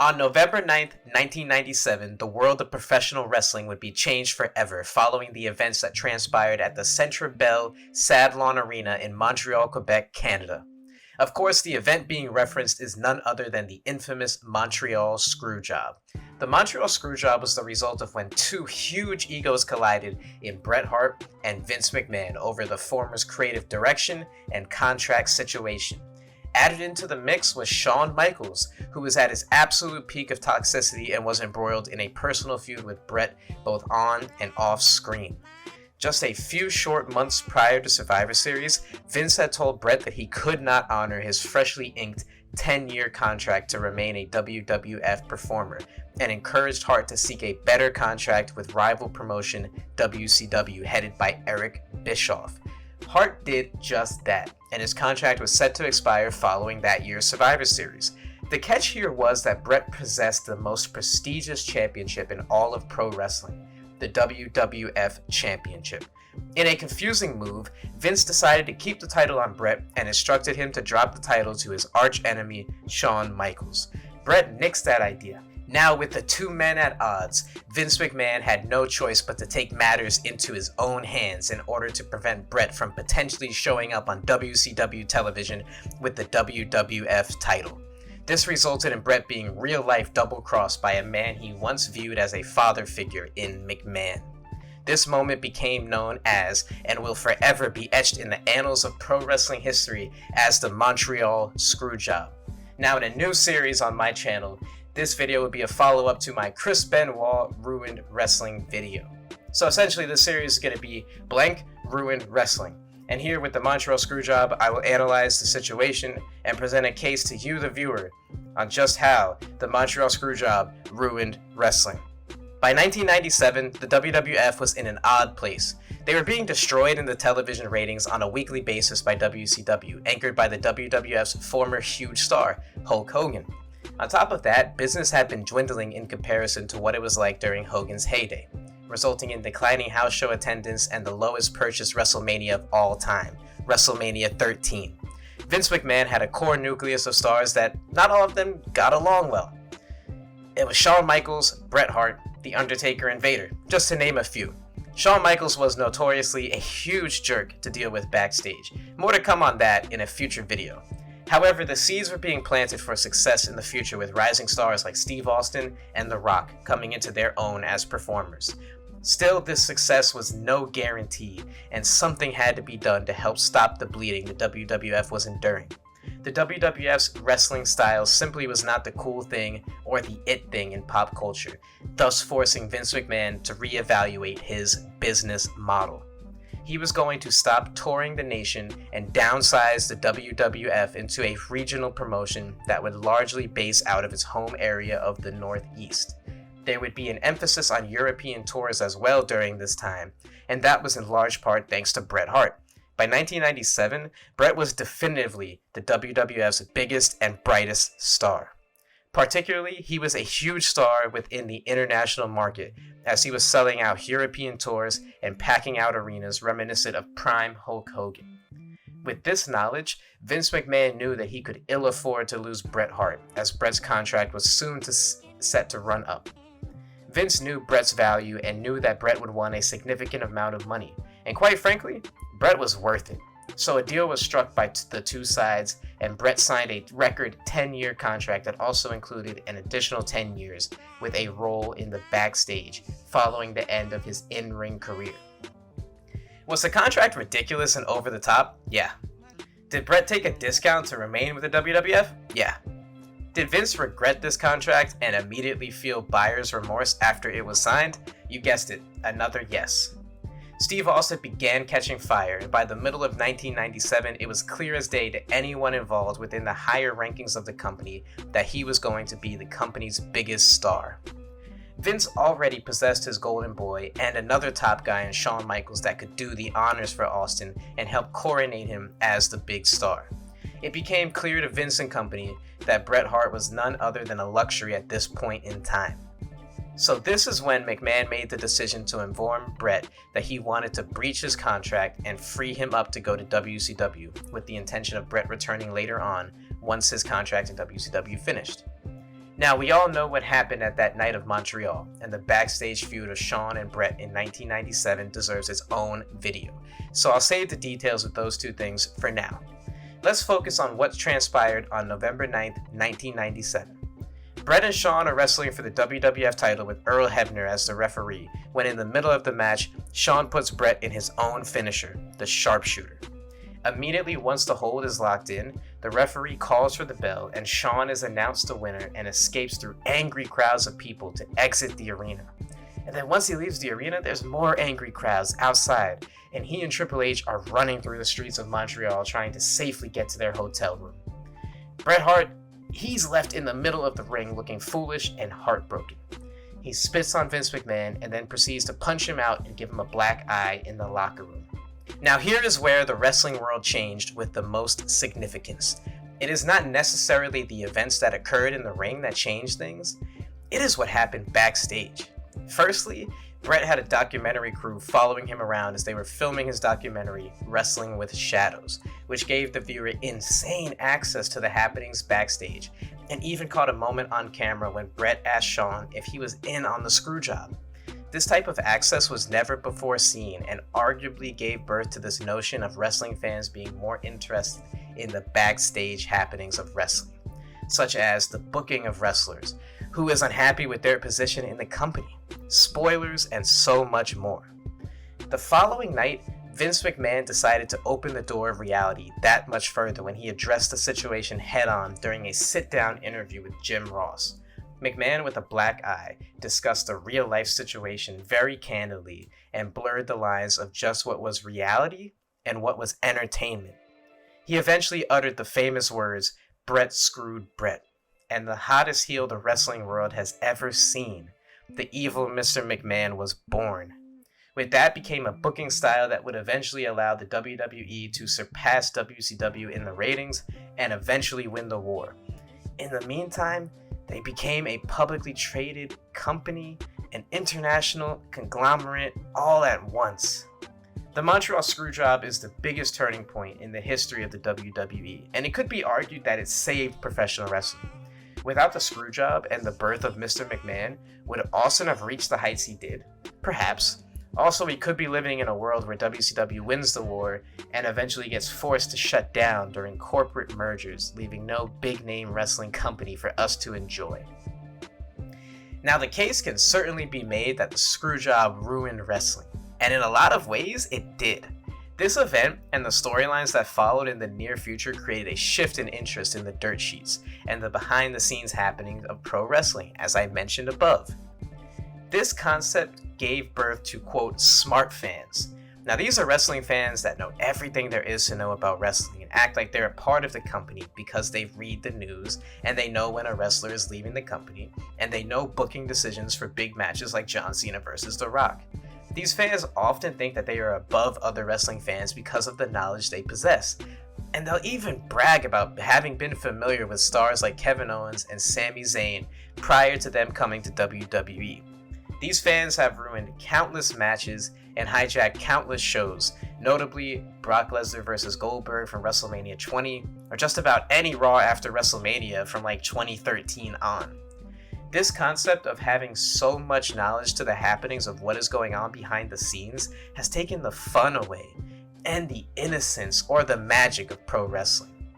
On November 9th, 1997, the world of professional wrestling would be changed forever following the events that transpired at the Centre Bell Saint-Laurent Arena in Montreal, Quebec, Canada. Of course, the event being referenced is none other than the infamous Montreal Screwjob. The Montreal Screwjob was the result of when two huge egos collided in Bret Hart and Vince McMahon over the former's creative direction and contract situation. Added into the mix was Shawn Michaels, who was at his absolute peak of toxicity and was embroiled in a personal feud with Bret both on and off screen. Just a few short months prior to Survivor Series, Vince had told Bret that he could not honor his freshly inked 10-year contract to remain a WWF performer, and encouraged Hart to seek a better contract with rival promotion WCW headed by Eric Bischoff. Hart did just that, and his contract was set to expire following that year's Survivor Series. The catch here was that Bret possessed the most prestigious championship in all of pro wrestling, the WWF Championship. In a confusing move, Vince decided to keep the title on Bret and instructed him to drop the title to his arch-enemy, Shawn Michaels. Bret nixed that idea. Now, with the two men at odds, Vince McMahon had no choice but to take matters into his own hands in order to prevent Bret from potentially showing up on WCW television with the WWF title. This resulted in Bret being real-life double-crossed by a man he once viewed as a father figure in McMahon. This moment became known as, and will forever be etched in the annals of pro wrestling history as, the Montreal Screwjob. Now, in a new series on my channel, this video will be a follow-up to my Chris Benoit Ruined Wrestling video. So essentially, this series is going to be blank Ruined Wrestling. And here with the Montreal Screwjob, I will analyze the situation and present a case to you, the viewer, on just how the Montreal Screwjob ruined wrestling. By 1997, the WWF was in an odd place. They were being destroyed in the television ratings on a weekly basis by WCW, anchored by the WWF's former huge star, Hulk Hogan. On top of that, business had been dwindling in comparison to what it was like during Hogan's heyday, resulting in declining house show attendance and the lowest purchased WrestleMania of all time, WrestleMania 13. Vince McMahon had a core nucleus of stars that not all of them got along well. It was Shawn Michaels, Bret Hart, The Undertaker, and Vader, just to name a few. Shawn Michaels was notoriously a huge jerk to deal with backstage. More to come on that in a future video. However, the seeds were being planted for success in the future with rising stars like Steve Austin and The Rock coming into their own as performers. Still, this success was no guarantee, and something had to be done to help stop the bleeding the WWF was enduring. The WWF's wrestling style simply was not the cool thing or the it thing in pop culture, thus forcing Vince McMahon to reevaluate his business model. He was going to stop touring the nation and downsize the WWF into a regional promotion that would largely base out of its home area of the Northeast. There would be an emphasis on European tours as well during this time, and that was in large part thanks to Bret Hart. By 1997, Bret was definitively the WWF's biggest and brightest star. Particularly, he was a huge star within the international market, as he was selling out European tours and packing out arenas reminiscent of prime Hulk Hogan. With this knowledge, Vince McMahon knew that he could ill afford to lose Bret Hart, as Bret's contract was soon set to run up. Vince knew Bret's value and knew that Bret would want a significant amount of money, and quite frankly, Bret was worth it. So a deal was struck by the two sides, and Bret signed a record 10-year contract that also included an additional 10 years with a role in the backstage following the end of his in-ring career. Was the contract ridiculous and over the top? Yeah. Did Bret take a discount to remain with the WWF? Yeah. Did Vince regret this contract and immediately feel buyer's remorse after it was signed? You guessed it, another yes. Steve Austin began catching fire, and by the middle of 1997, it was clear as day to anyone involved within the higher rankings of the company that he was going to be the company's biggest star. Vince already possessed his golden boy and another top guy in Shawn Michaels that could do the honors for Austin and help coronate him as the big star. It became clear to Vince and company that Bret Hart was none other than a luxury at this point in time. So this is when McMahon made the decision to inform Bret that he wanted to breach his contract and free him up to go to WCW, with the intention of Bret returning later on once his contract in WCW finished. Now, we all know what happened at that night of Montreal, and the backstage feud of Shawn and Bret in 1997 deserves its own video, so I'll save the details of those two things for now. Let's focus on what transpired on November 9th, 1997. Bret and Shawn are wrestling for the WWF title with Earl Hebner as the referee, when in the middle of the match, Shawn puts Bret in his own finisher, the sharpshooter. Immediately once the hold is locked in, the referee calls for the bell and Shawn is announced the winner and escapes through angry crowds of people to exit the arena. And then once he leaves the arena, there's more angry crowds outside, and he and Triple H are running through the streets of Montreal trying to safely get to their hotel room. Bret Hart, he's left in the middle of the ring looking foolish and heartbroken. He spits on Vince McMahon and then proceeds to punch him out and give him a black eye in the locker room. Now here is where the wrestling world changed with the most significance. It is not necessarily the events that occurred in the ring that changed things. It is what happened backstage. Firstly, Bret had a documentary crew following him around as they were filming his documentary, Wrestling with Shadows, which gave the viewer insane access to the happenings backstage, and even caught a moment on camera when Bret asked Shawn if he was in on the Screwjob. This type of access was never before seen and arguably gave birth to this notion of wrestling fans being more interested in the backstage happenings of wrestling, such as the booking of wrestlers, who is unhappy with their position in the company, spoilers, and so much more. The following night, Vince McMahon decided to open the door of reality that much further when he addressed the situation head-on during a sit-down interview with Jim Ross. McMahon, with a black eye, discussed a real-life situation very candidly and blurred the lines of just what was reality and what was entertainment. He eventually uttered the famous words, "Bret screwed Bret," and the hottest heel the wrestling world has ever seen, the evil Mr. McMahon, was born. With that became a booking style that would eventually allow the WWE to surpass WCW in the ratings and eventually win the war. In the meantime, they became a publicly traded company, an international conglomerate, all at once. The Montreal Screwjob is the biggest turning point in the history of the WWE, and it could be argued that it saved professional wrestling. Without the Screwjob and the birth of Mr. McMahon, would Austin have reached the heights he did? Perhaps. Also, we could be living in a world where WCW wins the war and eventually gets forced to shut down during corporate mergers, leaving no big-name wrestling company for us to enjoy. Now, the case can certainly be made that the Screwjob ruined wrestling, and in a lot of ways, it did. This event and the storylines that followed in the near future created a shift in interest in the dirt sheets and the behind-the-scenes happenings of pro wrestling, as I mentioned above. This concept gave birth to, quote, smart fans. Now, these are wrestling fans that know everything there is to know about wrestling and act like they're a part of the company because they read the news and they know when a wrestler is leaving the company and they know booking decisions for big matches like John Cena versus The Rock. These fans often think that they are above other wrestling fans because of the knowledge they possess, and they'll even brag about having been familiar with stars like Kevin Owens and Sami Zayn prior to them coming to WWE. These fans have ruined countless matches and hijacked countless shows, notably Brock Lesnar vs. Goldberg from WrestleMania 20, or just about any Raw after WrestleMania from like 2013 on. This concept of having so much knowledge to the happenings of what is going on behind the scenes has taken the fun away, and the innocence or the magic of pro wrestling.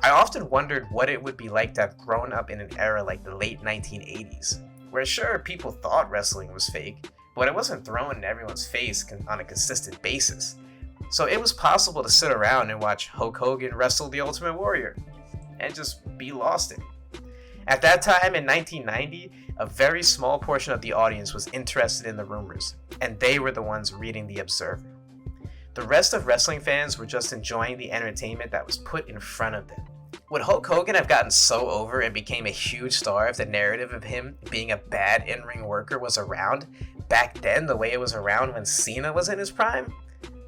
I often wondered what it would be like to have grown up in an era like the late 1980s. Where sure, people thought wrestling was fake, but it wasn't thrown in everyone's face on a consistent basis. So it was possible to sit around and watch Hulk Hogan wrestle the Ultimate Warrior, and just be lost in it. At that time in 1990, a very small portion of the audience was interested in the rumors, and they were the ones reading The Observer. The rest of wrestling fans were just enjoying the entertainment that was put in front of them. Would Hulk Hogan have gotten so over and became a huge star if the narrative of him being a bad in-ring worker was around back then the way it was around when Cena was in his prime?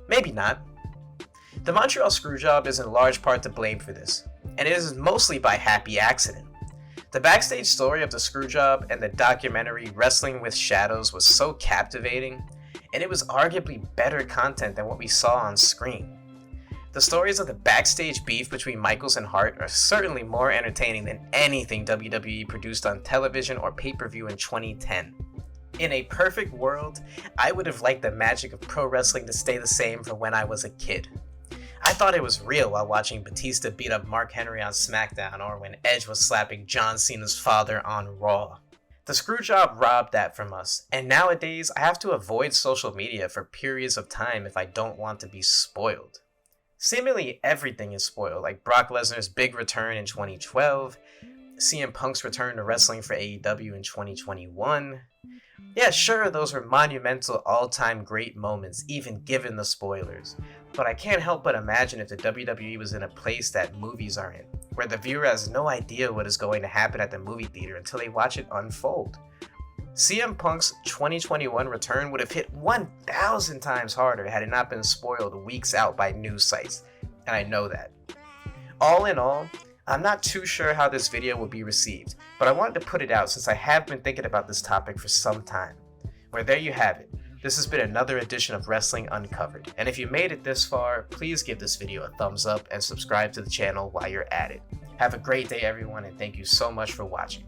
Maybe not. The Montreal Screwjob is in large part to blame for this, and it is mostly by happy accident. The backstage story of the Screwjob and the documentary Wrestling with Shadows was so captivating, and it was arguably better content than what we saw on screen. The The stories of the backstage beef between Michaels and Hart are certainly more entertaining than anything WWE produced on television or pay-per-view in 2010. In a perfect world, I would have liked the magic of pro wrestling to stay the same from when I was a kid. I thought it was real while watching Batista beat up Mark Henry on SmackDown or when Edge was slapping John Cena's father on Raw. The Screwjob robbed that from us, and nowadays I have to avoid social media for periods of time if I don't want to be spoiled. Seemingly everything is spoiled, like Brock Lesnar's big return in 2012, CM Punk's return to wrestling for AEW in 2021. Yeah, sure, those were monumental all-time great moments, even given the spoilers. But I can't help but imagine if the WWE was in a place that movies are in, where the viewer has no idea what is going to happen at the movie theater until they watch it unfold. CM Punk's 2021 return would have hit 1,000 times harder had it not been spoiled weeks out by news sites, and I know that. All in all, I'm not too sure how this video will be received, but I wanted to put it out since I have been thinking about this topic for some time. Well, there you have it. This has been another edition of Wrestling Uncovered, and if you made it this far, please give this video a thumbs up and subscribe to the channel while you're at it. Have a great day everyone, and thank you so much for watching.